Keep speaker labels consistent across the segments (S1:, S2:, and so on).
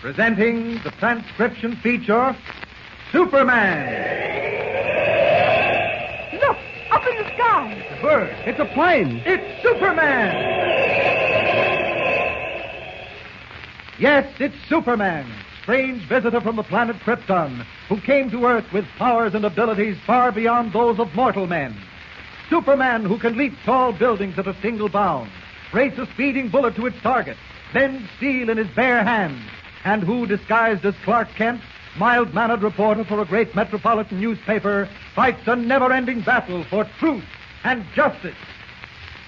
S1: Presenting the transcription feature, Superman.
S2: Look, up in the sky.
S1: It's a bird.
S3: It's a plane.
S1: It's Superman. Yes, it's Superman, strange visitor from the planet Krypton, who came to Earth with powers and abilities far beyond those of mortal men. Superman, who can leap tall buildings at a single bound, race a speeding bullet to its target, bend steel in his bare hands, and who, disguised as Clark Kent, mild-mannered reporter for a great metropolitan newspaper, fights a never-ending battle for truth and justice.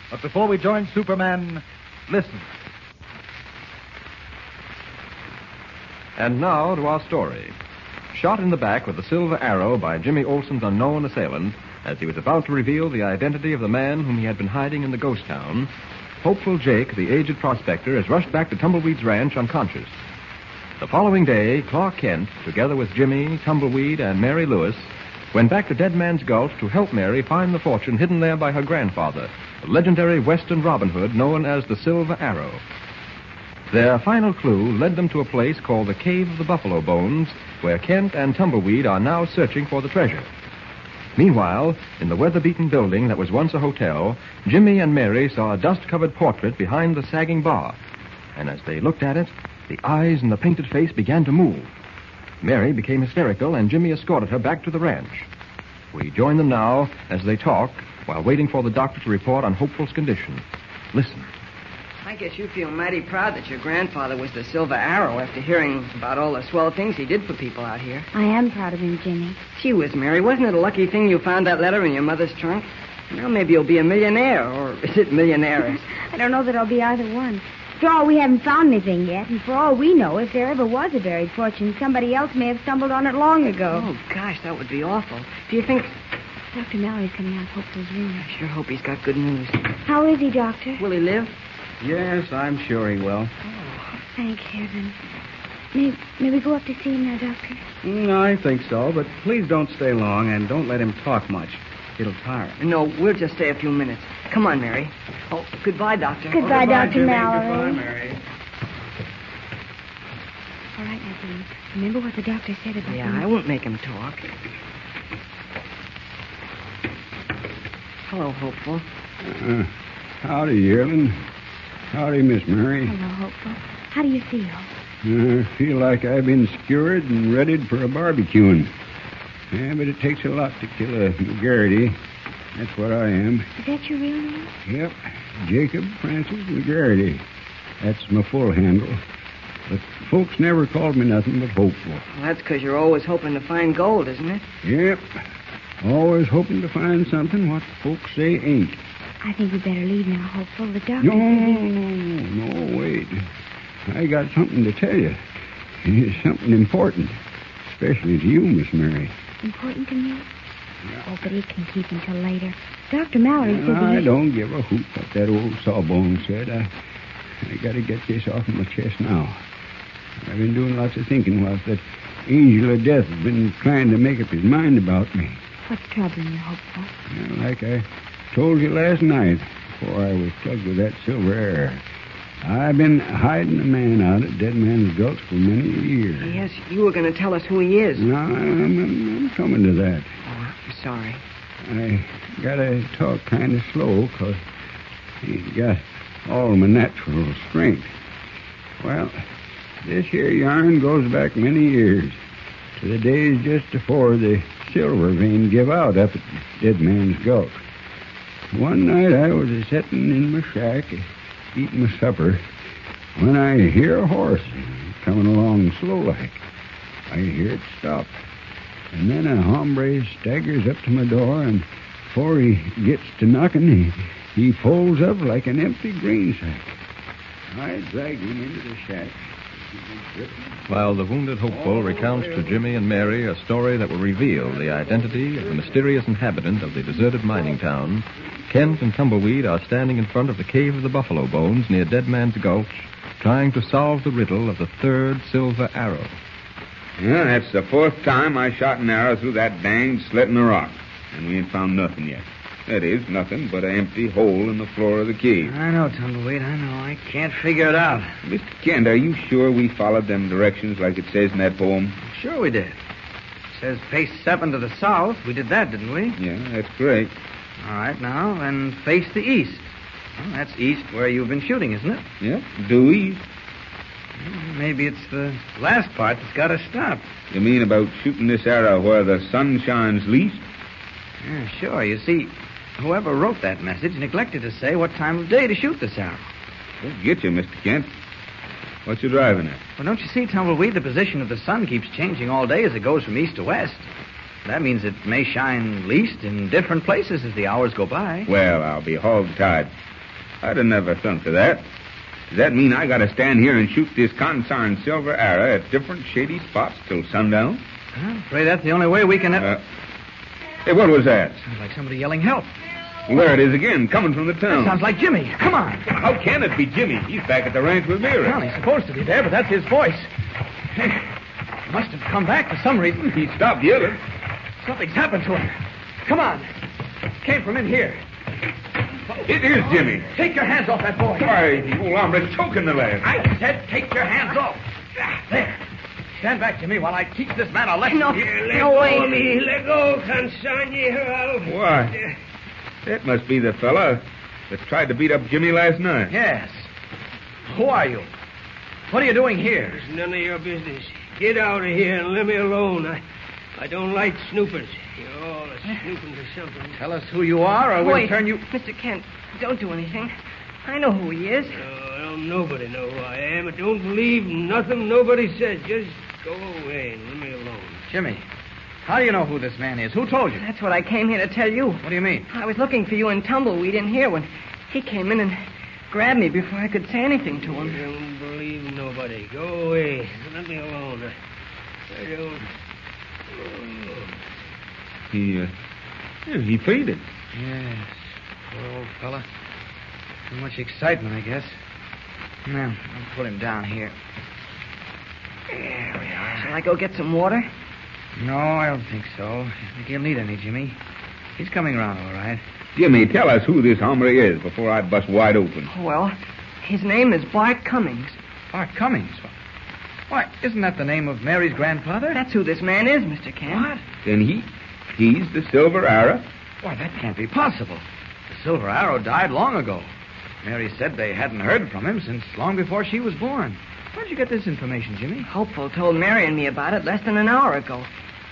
S1: But before we join Superman, listen.
S4: And now to our story. Shot in the back with a silver arrow by Jimmy Olsen's unknown assailant, as he was about to reveal the identity of the man whom he had been hiding in the ghost town, hopeful Jake, the aged prospector, has rushed back to Tumbleweed's ranch unconscious. The following day, Clark Kent, together with Jimmy, Tumbleweed, and Mary Lewis, went back to Dead Man's Gulch to help Mary find the fortune hidden there by her grandfather, the legendary Western Robin Hood known as the Silver Arrow. Their final clue led them to a place called the Cave of the Buffalo Bones, where Kent and Tumbleweed are now searching for the treasure. Meanwhile, in the weather-beaten building that was once a hotel, Jimmy and Mary saw a dust-covered portrait behind the sagging bar. And as they looked at it, the eyes in the painted face began to move. Mary became hysterical, and Jimmy escorted her back to the ranch. We join them now as they talk while waiting for the doctor to report on Hopeful's condition. Listen.
S5: I guess you feel mighty proud that your grandfather was the Silver Arrow after hearing about all the swell things he did for people out here.
S2: I am proud of him, Jimmy.
S5: Gee whiz, Mary, wasn't it a lucky thing you found that letter in your mother's trunk? Now maybe you'll be a millionaire, or is it millionaire?
S2: I don't know that I'll be either one. After all, we haven't found anything yet, and for all we know, if there ever was a buried fortune, somebody else may have stumbled on it long ago.
S5: Oh, gosh, that would be awful. Do you think...
S2: Dr. Mallory's coming out of Hopeful's room.
S5: I sure hope he's got good news.
S2: How is he, Doctor?
S5: Will he live?
S3: Yes, I'm sure he will.
S2: Oh, thank heaven. May we go up to see him now, Doctor?
S3: I think so, but please don't stay long and don't let him talk much. It'll tire him.
S5: No, we'll just stay a few minutes. Come on, Mary. Oh, goodbye, Doctor.
S2: Goodbye, Dr.
S3: Jimmy.
S2: Mallory.
S3: Goodbye, Mary.
S2: All right, now, Jimmy. Remember what the doctor said about
S5: Yeah,
S2: him?
S5: I won't make him talk. Hello, Hopeful.
S6: Howdy, Yearling. Howdy, Miss Mary.
S2: Hello, Hopeful. How do you feel?
S6: I feel like I've been skewered and readied for a barbecuing. Yeah, but it takes a lot to kill a McGarity. That's what I am.
S2: Is that your real name?
S6: Yep, Jacob Francis McGarity. That's my full handle. But folks never called me nothing but Hopeful.
S5: Well, that's because you're always hoping to find gold, isn't it?
S6: Yep, always hoping to find something what folks say ain't.
S2: I think we better leave now, Hopeful. The doctor...
S6: No, wait. I got something to tell you. It's something important. Especially to you, Miss Mary.
S2: Important to me? Yeah. Oh, but he can keep until later. Dr. Mallory said that
S6: I don't give a hoot what that old sawbone said. I got to get this off my chest now. I've been doing lots of thinking whilst that angel of death has been trying to make up his mind about me.
S2: What's troubling you, Hopeful?
S6: Well, like I told you last night, before I was plugged with that silver air, I've been hiding a man out at Dead Man's Gulch for many years.
S5: Yes, you were going to tell us who he is.
S6: No, I'm coming to that.
S5: Oh, I'm sorry.
S6: I gotta talk kind of slow, 'cause he's got all my natural strength. Well, this here yarn goes back many years, to the days just before the silver vein give out up at Dead Man's Gulch. One night I was a-setting in my shack, eating my supper, when I hear a horse coming along slow-like. I hear it stop. And then a hombre staggers up to my door, and before he gets to knocking, he folds up like an empty grain sack. I drag him into the shack.
S4: While the wounded Hopeful recounts to Jimmy and Mary a story that will reveal the identity of the mysterious inhabitant of the deserted mining town, Kent and Tumbleweed are standing in front of the Cave of the Buffalo Bones near Dead Man's Gulch, trying to solve the riddle of the third silver arrow.
S7: Yeah, that's the fourth time I shot an arrow through that danged slit in the rock, and we ain't found nothing yet.
S6: That is nothing but an empty hole in the floor of the cave.
S3: I know, Tumbleweed, I know. I can't figure it out.
S6: Mr. Kent, are you sure we followed them directions like it says in that poem?
S3: Sure we did. It says face 7 to the south. We did that, didn't we?
S6: Yeah, that's correct.
S3: All right, now, then face the east. Well, that's east where you've been shooting, isn't it?
S6: Yeah, due east.
S3: Well, maybe it's the last part that's got us stopped.
S6: You mean about shooting this arrow where the sun shines least?
S3: Yeah, sure. You see, whoever wrote that message neglected to say what time of day to shoot this arrow.
S6: We'll get you, Mr. Kent. What you driving at?
S3: Well, don't you see, Tumbleweed, the position of the sun keeps changing all day as it goes from east to west. That means it may shine least in different places as the hours go by.
S6: Well, I'll be hog-tied. I'd have never thunk of that. Does that mean I gotta stand here and shoot this consarn silver arrow at different shady spots till sundown?
S3: I'm afraid that's the only way we can...
S6: Hey, what was that?
S3: Sounds like somebody yelling help.
S6: Well, there it is again, coming from the town.
S3: That sounds like Jimmy. Come on.
S6: How can it be Jimmy? He's back at the ranch with Mira.
S3: Well, he's supposed to be there, but that's his voice. He must have come back for some reason.
S6: He stopped yelling.
S3: Something's happened to him. Come on. Came from in here.
S6: It is Jimmy.
S3: Take your hands off that boy.
S6: Why, the old hombre's choking the lad.
S3: I said take your hands off. There. Stand back, Jimmy, while I teach this man a lesson.
S2: No,
S7: Let
S2: way.
S7: go of me. Let go, consigne, or I'll...
S6: Why? That must be the fella that tried to beat up Jimmy last night.
S3: Yes. Who are you? What are you doing here?
S7: It's none of your business. Get out of here and let me alone. I don't like snoopers. You're all a snooping for something.
S3: Tell us who you are, or we'll
S5: Wait,
S3: turn you...
S5: Mr. Kent, don't do anything. I know who he is.
S7: Don't nobody know who I am. I don't believe nothing nobody says. Just go away and let me alone.
S3: Jimmy, how do you know who this man is? Who told you?
S5: That's what I came here to tell you.
S3: What do you mean?
S5: I was looking for you in Tumbleweed in here when he came in and grabbed me before I could say anything to
S7: I
S5: him.
S7: don't believe nobody. Go away. Let me alone. I don't...
S6: He fainted.
S3: Yes. Poor old fella. Too much excitement, I guess. Now, I'll put him down here. There we are.
S5: Shall I go get some water?
S3: No, I don't think so. I think he'll need any, Jimmy. He's coming around all right.
S6: Jimmy, tell us who this hombre is before I bust wide open.
S5: Well, his name is Bart Cummings.
S3: Bart Cummings. Why, isn't that the name of Mary's grandfather?
S5: That's who this man is, Mr. Kent.
S3: What?
S6: Then he's the silver arrow?
S3: Why, that can't be possible. The Silver Arrow died long ago. Mary said they hadn't heard from him since long before she was born. Where'd you get this information, Jimmy?
S5: Hopeful told Mary and me about it less than an hour ago.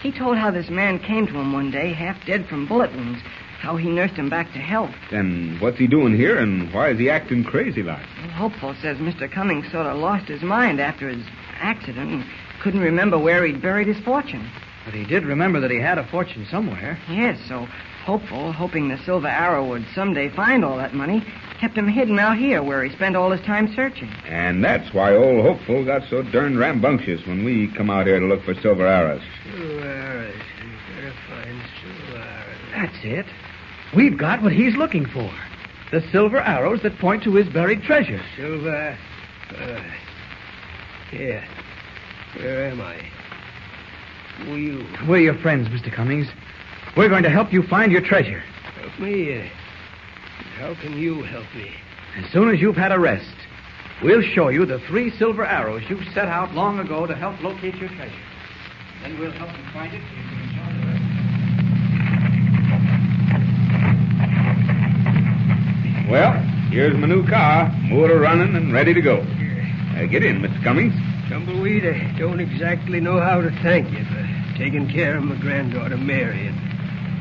S5: He told how this man came to him one day, half dead from bullet wounds, how he nursed him back to health.
S6: Then what's he doing here, and why is he acting crazy like?
S5: Well, Hopeful says Mr. Cummings sort of lost his mind after his accident and couldn't remember where he'd buried his fortune.
S3: But he did remember that he had a fortune somewhere.
S5: Yes, so Hopeful, hoping the Silver Arrow would someday find all that money, kept him hidden out here where he spent all his time searching.
S6: And that's why old Hopeful got so darn rambunctious when we come out here to look for silver arrows.
S7: Silver arrows. We've got to find silver arrows.
S3: That's it. We've got what he's looking for. The silver arrows that point to his buried treasure.
S7: Silver... Here. Where am I? Who are you?
S3: We're your friends, Mr. Cummings. We're going to help you find your treasure.
S7: Help me? How can you help me?
S3: As soon as you've had a rest, we'll show you the 3 silver arrows you set out long ago to help locate your treasure. Then we'll help you find it.
S6: Well, here's my new car, motor running and ready to go. Get in, Mr. Cummings.
S7: Tumbleweed, I don't exactly know how to thank you for taking care of my granddaughter, Mary, and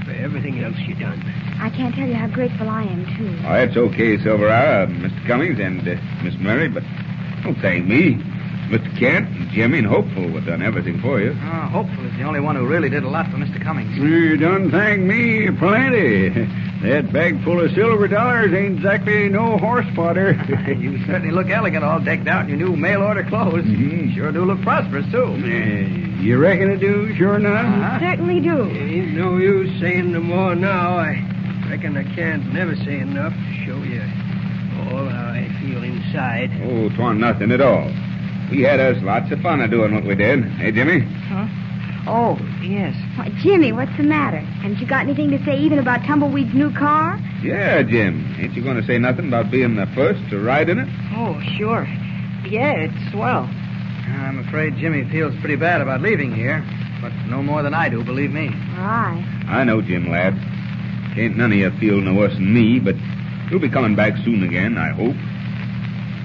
S7: for everything else you done.
S2: I can't tell you how grateful I am, too.
S6: Oh, that's okay, Silver Arrow, Mr. Cummings and Miss Mary, but don't thank me. Mr. Kent and Jimmy and Hopeful have done everything for you.
S3: Hopeful is the only one who really did a lot for Mr. Cummings.
S6: You done thank me plenty. That bag full of silver dollars ain't exactly no horse fodder.
S3: You certainly look elegant, all decked out in your new mail-order clothes.
S6: Mhm.
S3: Sure do look prosperous, too.
S6: You reckon it do, sure enough?
S2: Certainly do.
S7: Ain't no use saying no more now. I reckon I can't never say enough to show you all how I feel inside.
S6: Oh, 'twa'n't nothing at all. We had us lots of fun of doing what we did. Hey, Jimmy?
S5: Huh? Oh, yes.
S2: Why, Jimmy, what's the matter? Haven't you got anything to say even about Tumbleweed's new car?
S6: Yeah, Jim. Ain't you going to say nothing about being the first to ride in it?
S5: Oh, sure. Yeah, it's swell.
S3: I'm afraid Jimmy feels pretty bad about leaving here, but no more than I do, believe me.
S2: Right.
S6: I know, Jim, lad. Ain't none of you feel no worse than me, but you'll be coming back soon again, I hope.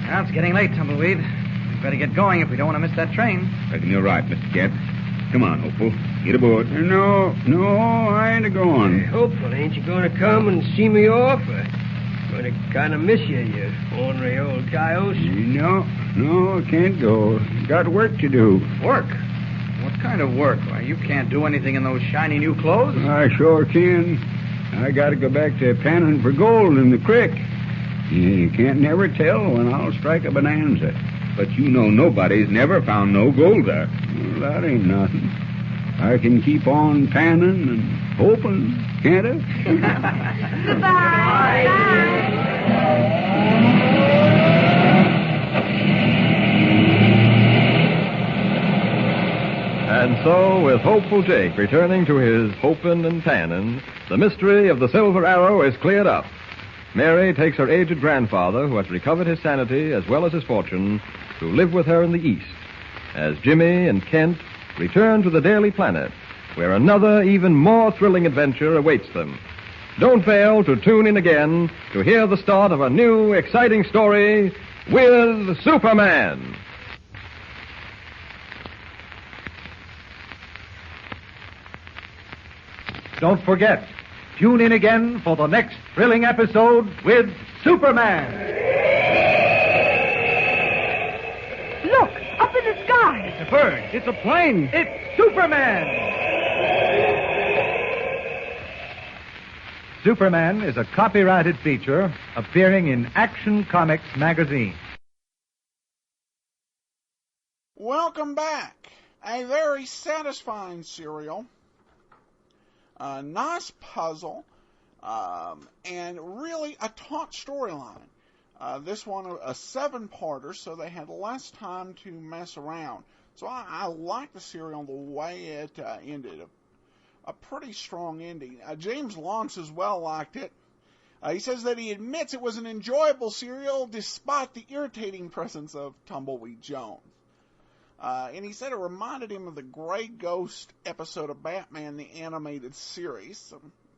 S3: Now, it's getting late, Tumbleweed. We'd better get going if we don't want to miss that train.
S6: Reckon you're right, Mr. Kent. Come on, Hopeful. Get aboard.
S7: No, I ain't a-going. Hey, Hopeful, ain't you going to come and see me off? I'm going to kind of miss you, you ornery old cayuse.
S6: No, I can't go. Got work to do.
S3: Work? What kind of work? Why, you can't do anything in those shiny new clothes.
S6: I sure can. I got to go back to panning for gold in the creek. You can't never tell when I'll strike a bonanza. But you know nobody's never found no gold there. Well, that ain't nothing. I can keep on panning and hoping, can't I?
S2: Goodbye.
S4: And so, with Hopeful Jake returning to his hopin' and pannin', the mystery of the Silver Arrow is cleared up. Mary takes her aged grandfather, who has recovered his sanity as well as his fortune, to live with her in the East, as Jimmy and Kent return to the Daily Planet, where another, even more thrilling adventure awaits them. Don't fail to tune in again to hear the start of a new, exciting story with Superman.
S1: Don't forget, tune in again for the next thrilling episode with Superman.
S2: Look, up in the sky.
S1: It's a bird. It's a plane. It's Superman. Superman is a copyrighted feature appearing in Action Comics magazine.
S8: Welcome back. A very satisfying serial. A nice puzzle. And really a taut storyline. This one, a 7-parter, so they had less time to mess around. So I like the serial the way it ended. A pretty strong ending. James Lawrence as well liked it. He says that he admits it was an enjoyable serial despite the irritating presence of Tumbleweed Jones. And he said it reminded him of the Gray Ghost episode of Batman, the animated series.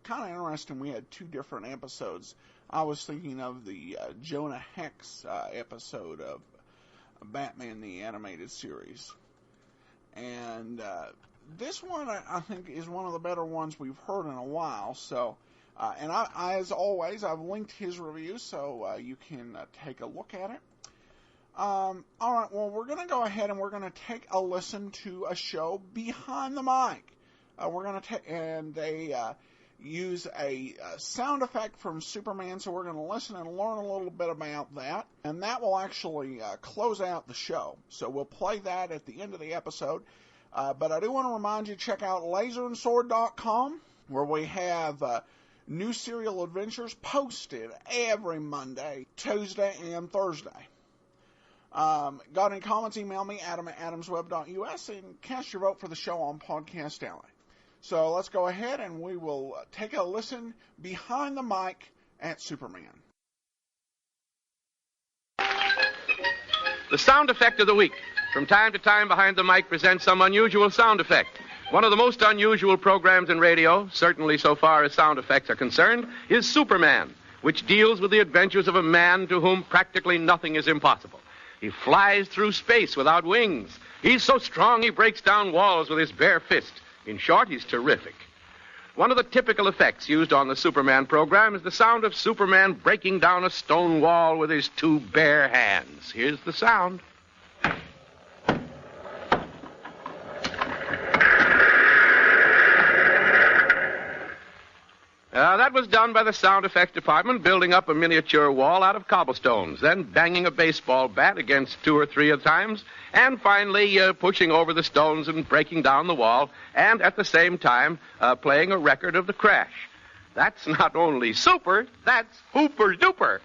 S8: Kind of interesting, we had 2 different episodes. I was thinking of the Jonah Hex episode of Batman, the animated series. And this one, I think, is one of the better ones we've heard in a while. So, and I, as always, I've linked his review, so you can take a look at it. All right, well, we're going to go ahead and we're going to take a listen to a show Behind the Mic. We're going to and they use a sound effect from Superman, so we're going to listen and learn a little bit about that, and that will actually close out the show. So we'll play that at the end of the episode. But I do want to remind you to check out laserandsword.com, where we have new serial adventures posted every Monday, Tuesday, and Thursday. Got any comments, email me, adam@adamsweb.us, and cast your vote for the show on Podcast Alley. So let's go ahead and we will take a listen behind the mic at Superman.
S9: The sound effect of the week. From time to time, Behind the Mic presents some unusual sound effect. One of the most unusual programs in radio, certainly so far as sound effects are concerned, is Superman, which deals with the adventures of a man to whom practically nothing is impossible. He flies through space without wings. He's so strong he breaks down walls with his bare fist. In short, he's terrific. One of the typical effects used on the Superman program is the sound of Superman breaking down a stone wall with his 2 bare hands. Here's the sound. That was done by the sound effects department, building up a miniature wall out of cobblestones, then banging a baseball bat against 2 or 3 at times, and finally pushing over the stones and breaking down the wall, and at the same time playing a record of the crash. That's not only super, that's hooper-duper.